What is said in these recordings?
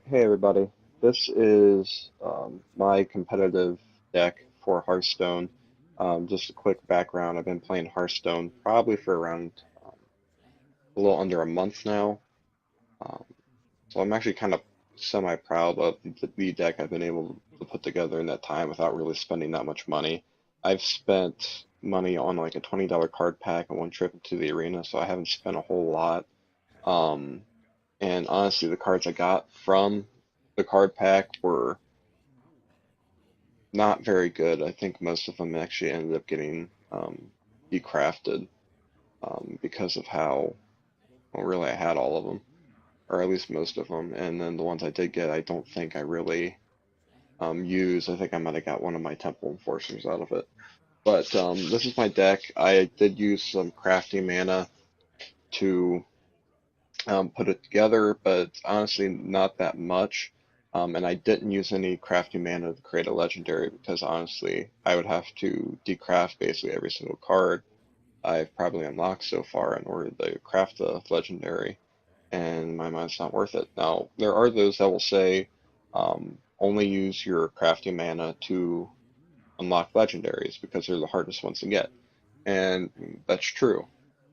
Hey everybody, this is my competitive deck for Hearthstone. Just a quick background, I've been playing Hearthstone probably for around a little under a month now. Um, so I'm actually kind of semi-proud of the deck I've been able to put together in that time without really spending that much money. I've spent money on like a $20 card pack and one trip to the arena, so I haven't spent a whole lot. Um, and honestly, the cards I got from the card pack were not very good. I think most of them actually ended up getting decrafted because of how, well, really I had all of them, or at least most of them. And then the ones I did get, I don't think I really used. I think I might have got one of my Temple Enforcers out of it. But this is my deck. I did use some crafting mana to put it together, but honestly, not that much. And I didn't use any crafting mana to create a legendary because honestly, I would have to decraft basically every single card I've probably unlocked so far in order to craft the legendary, and in my mind, it's not worth it. Now, there are those that will say only use your crafting mana to unlock legendaries because they're the hardest ones to get. And that's true.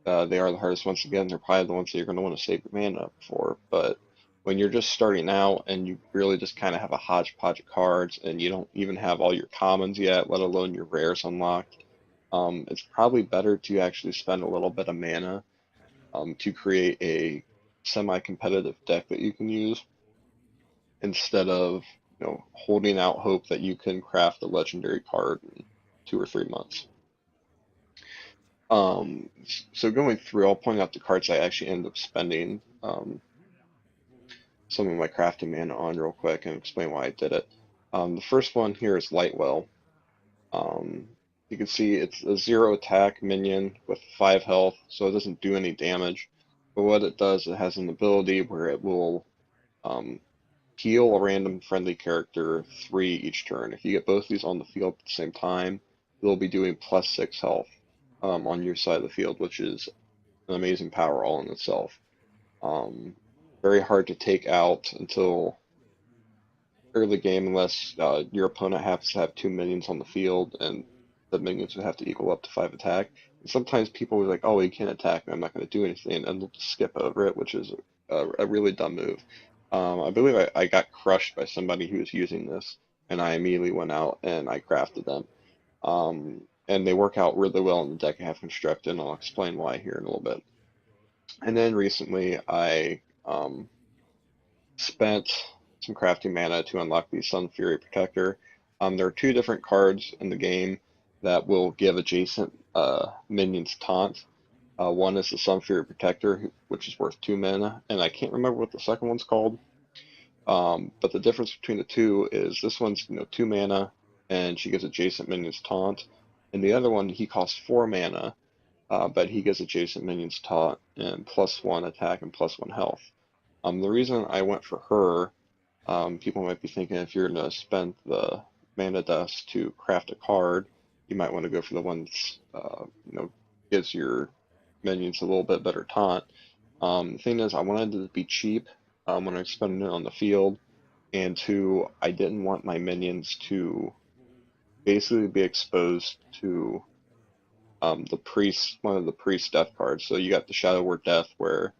They are the hardest ones to get, and they're probably the ones that you're going to want to save your mana up for. But when you're just starting out and you really just kind of have a hodgepodge of cards and you don't even have all your commons yet, let alone your rares unlocked, it's probably better to actually spend a little bit of mana to create a semi-competitive deck that you can use instead of holding out hope that you can craft a legendary card in 2 or 3 months. So going through, I'll point out the cards I actually end up spending some of my crafting mana on real quick and explain why I did it. The first one here is Lightwell. Um, you can see it's a 0 attack minion with 5 health, so it doesn't do any damage. But what it does, it has an ability where it will um, heal a random friendly character 3 each turn. If you get both of these on the field at the same time, they'll be doing +6 health on your side of the field, which is an amazing power all in itself. Um, Very hard to take out until early game unless your opponent happens to have 2 minions on the field and the minions would have to equal up to 5 attack. And sometimes people are like, oh, you can't attack me, I'm not going to do anything, and they'll just skip over it, which is a really dumb move. I believe I got crushed by somebody who was using this, and I immediately went out and I crafted them. And they work out really well in the deck I have constructed, and I'll explain why here in a little bit. And then recently I spent some crafting mana to unlock the Sun Fury Protector. There are two different cards in the game that will give adjacent minions taunt. One is the Sun Fury Protector, which is worth 2 mana, and I can't remember what the second one's called. But the difference between the two is this one's 2 mana, and she gives adjacent minions taunt, and the other one he costs 4 mana, but he gives adjacent minions taunt and +1 attack and +1 health. The reason I went for her, people might be thinking if you're going to spend the mana dust to craft a card, you might want to go for the one that's, gives your minions a little bit better taunt. The thing is, I wanted it to be cheap when I was spending it on the field, and two, I didn't want my minions to basically be exposed to the priest, one of the priest death cards. So you got the Shadow Word Death, where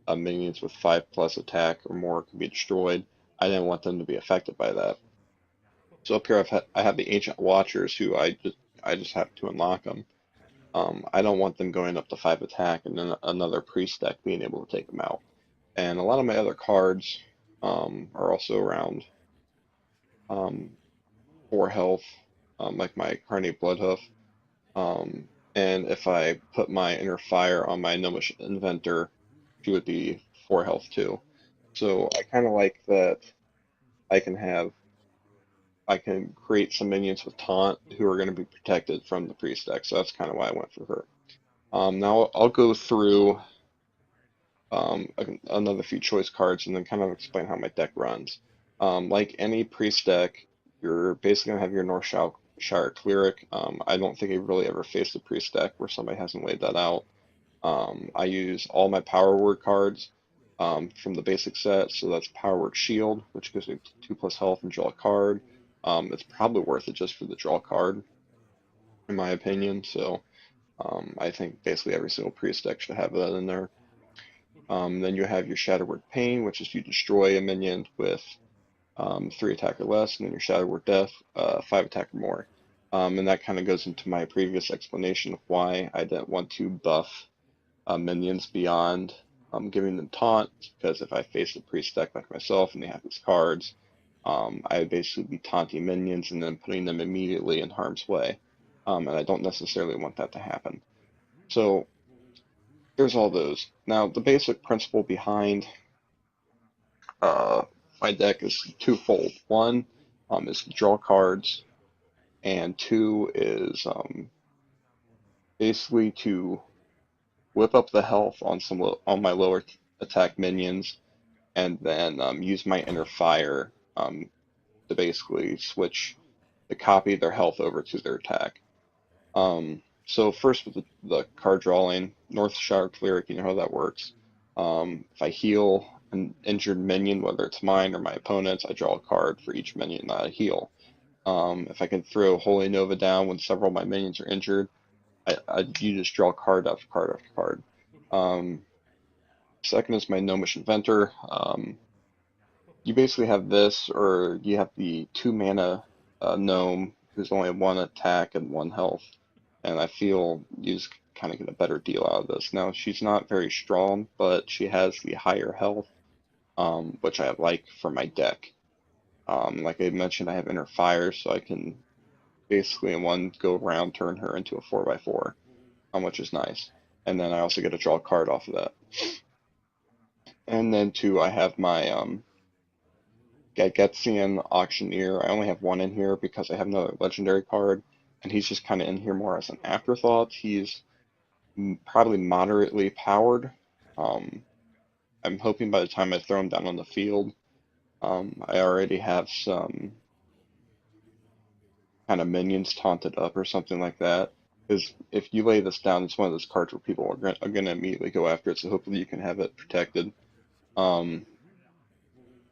minions with 5+ attack or more can be destroyed. I didn't want them to be affected by that. So up here I have the Ancient Watchers, who I just have to unlock them. I don't want them going up to 5 attack and then another priest deck being able to take them out. And a lot of my other cards are also around um, 4 health, like my Carnate Bloodhoof. Um, and if I put my Inner Fire on my Gnomish Inventor, she would be 4 health too. So I kind of like that I can have I can create some minions with taunt who are going to be protected from the priest deck. So that's kind of why I went for her. Now I'll go through another few choice cards and then kind of explain how my deck runs. Like any priest deck, you're basically gonna have your Northshire Cleric. I don't think I've really ever faced a priest deck where somebody hasn't laid that out. I use all my power word cards. from the basic set. So that's Power Word Shield, which gives me 2+ health and draw a card. It's probably worth it just for the draw card, in my opinion. So I think basically every single priest deck should have that in there. Then you have your Shadow Word Pain, which is you destroy a minion with 3 attack or less, and then your Shadow Word Death, 5 attack or more. And that kind of goes into my previous explanation of why I didn't want to buff minions beyond giving them taunt, because if I face a priest deck like myself and they have these cards, I would basically be taunting minions and then putting them immediately in harm's way. And I don't necessarily want that to happen. So there's all those. Now, the basic principle behind uh, my deck is twofold. One is to draw cards, and two is basically to whip up the health on on my lower attack minions, and then use my inner fire to basically switch the copy their health over to their attack. So first with the card drawing, North Shire Cleric, you know how that works. If I heal an injured minion, whether it's mine or my opponent's, I draw a card for each minion that I heal. If I can throw Holy Nova down when several of my minions are injured, you just draw card after card after card. Second is my Gnomish Inventor. You basically have this, or you have the 2 mana gnome who's only 1 attack and 1 health, and I feel you just kind of get a better deal out of this. Now, she's not very strong, but she has the higher health, which I like for my deck. Like I mentioned, I have Inner Fire, so I can basically in one go round turn her into a 4/4, which is nice. And then I also get to draw a card off of that. And then two, I have my Gygetsian Auctioneer. I only have one in here because I have another legendary card, and he's just kind of in here more as an afterthought. He's probably moderately powered. Um, I'm hoping by the time I throw him down on the field, I already have some kind of minions taunted up or something like that. Because if you lay this down, it's one of those cards where people are going to immediately go after it, so hopefully you can have it protected. Um,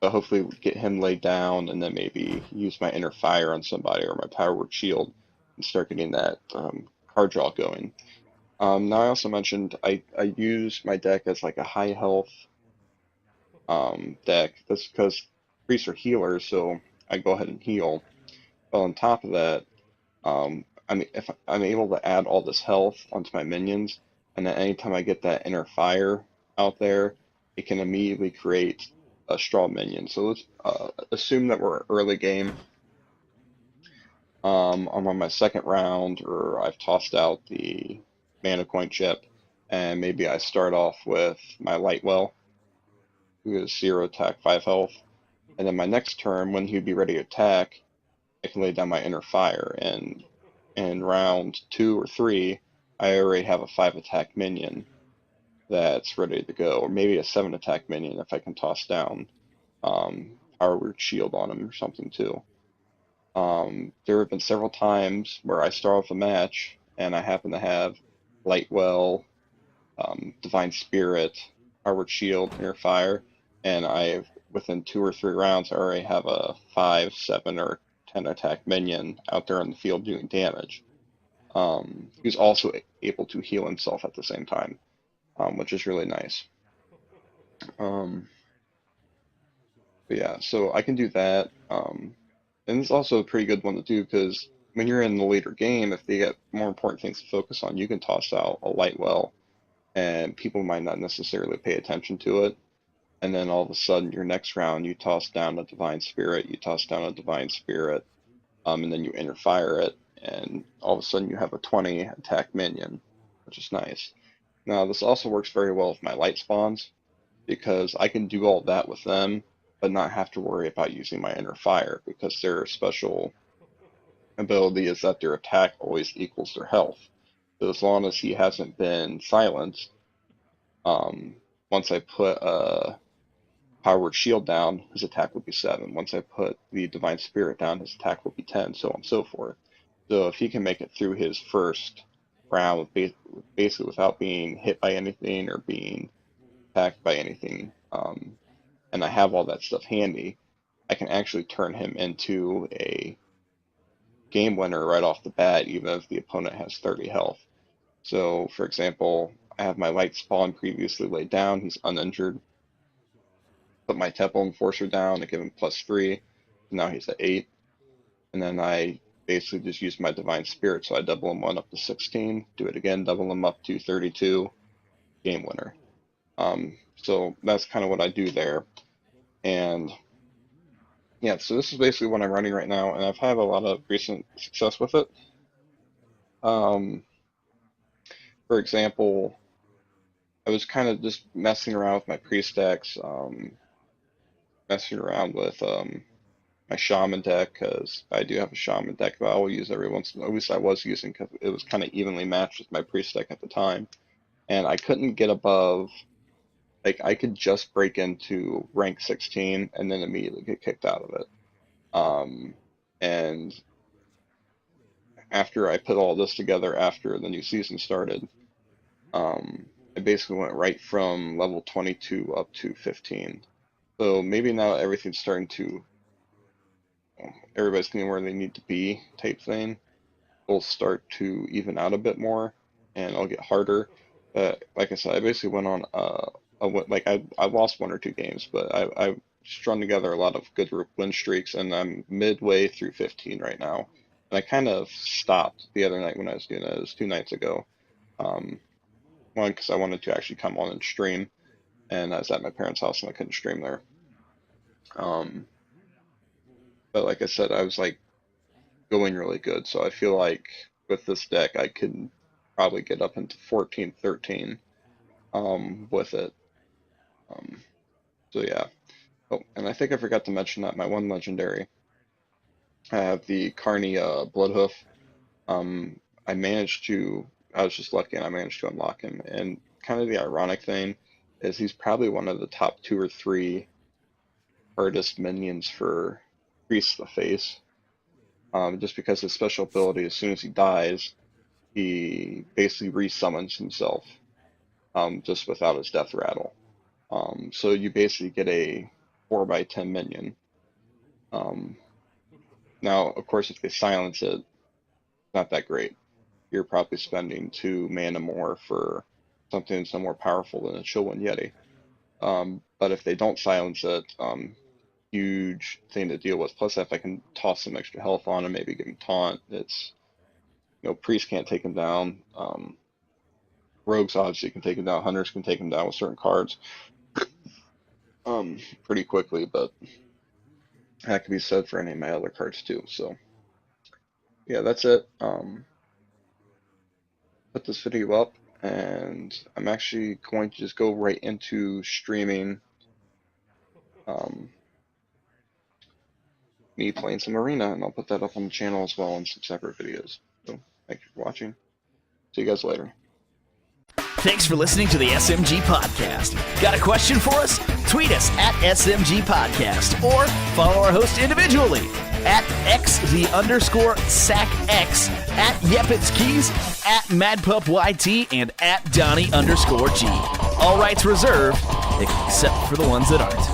but hopefully get him laid down and then maybe use my inner fire on somebody or my power word shield and start getting that card draw going. Now I also mentioned I use my deck as like a high health deck. That's because priests are healers, so I go ahead and heal. But on top of that, if I'm able to add all this health onto my minions, and then anytime I get that inner fire out there, it can immediately create a straw minion. So let's assume that we're early game. I'm on my second round, or I've tossed out the mana coin chip, and maybe I start off with my Lightwell, who is 0 attack, 5 health, and then my next turn, when he'd be ready to attack, I can lay down my inner fire, and in round 2 or 3, I already have a 5 attack minion that's ready to go, or maybe a 7 attack minion if I can toss down Power Word Shield on him or something too. There have been several times where I start off a match and I happen to have Lightwell, Divine Spirit, Power Word Shield, Inner Fire, and within 2 or 3 rounds I already have a 5, 7, or 10 attack minion out there on the field doing damage. Who's also able to heal himself at the same time, which is really nice. Um, but yeah, so I can do that. And it's also a pretty good one to do because when you're in the later game, if they get more important things to focus on, you can toss out a Lightwell, and people might not necessarily pay attention to it. And then all of a sudden, your next round, you toss down a Divine Spirit, you toss down a Divine Spirit, and then you interfire it, and all of a sudden you have a 20 attack minion, which is nice. Now, this also works very well with my light spawns, because I can do all that with them, but not have to worry about using my inner fire, because their special ability is that their attack always equals their health. So as long as he hasn't been silenced, um, once I put a Power Word Shield down, his attack will be 7. Once I put the Divine Spirit down, his attack will be 10, so on and so forth. So if he can make it through his first round basically without being hit by anything or being attacked by anything, and I have all that stuff handy, I can actually turn him into a game winner right off the bat, even if the opponent has 30 health. So, for example, I have my light spawn previously laid down. He's uninjured. Put my Temple Enforcer down to give him +3. Now he's at 8. And then I basically just use my Divine Spirit. So I double him 1 up to 16. Do it again, double him up to 32. Game winner. So that's kind of what I do there. And yeah, so this is basically what I'm running right now. And I've had a lot of recent success with it. For example, I was kind of just messing around with my pre-stacks, messing around with my shaman deck, because I do have a shaman deck that I will use every once in a while. At least I was using, because it was kind of evenly matched with my pre-stack at the time. And I couldn't get above, like, I could just break into rank 16 and then immediately get kicked out of it. And after I put all this together after the new season started, I basically went right from level 22 up to 15. So maybe now everything's starting to, everybody's getting where they need to be type thing. Will start to even out a bit more, and it'll get harder. Like I said, I basically went on I lost 1 or 2 games, but I strung together a lot of good win streaks, and I'm midway through 15 right now. And I kind of stopped the other night when I was doing it. It was 2 nights ago. One, because I wanted to actually come on and stream, and I was at my parents' house and I couldn't stream there. But like I said, I was like going really good, so I feel like with this deck I could probably get up into 14, 13 with it. So yeah. Oh, and I think I forgot to mention that my 1 legendary, I have the Carney Bloodhoof. I was just lucky and I managed to unlock him. And kind of the ironic thing is he's probably one of the top 2 or 3 hardest minions for Priest of the Face. Just because his special ability, as soon as he dies, he basically resummons himself, just without his death rattle. So you basically get a 4x10 minion. Now, of course, if they silence it, not that great. You're probably spending 2 mana more for something that's more powerful than a Chillwind Yeti. But if they don't silence it, huge thing to deal with. Plus, if I can toss some extra health on him, maybe give him taunt, it's, Priest can't take him down. Rogues obviously can take him down. Hunters can take him down with certain cards pretty quickly, but that can be said for any of my other cards too. So yeah, that's it. Put this video up, and I'm actually going to just go right into streaming me playing some Arena, and I'll put that up on the channel as well in some separate videos. So thank you for watching. See you guys later. Thanks for listening to the SMG Podcast. Got a question for us? Tweet us at SMG Podcast or follow our host individually at @X_SACX, at YepitsKeys, at MadpupYT, and at Donnie_G. All rights reserved, except for the ones that aren't.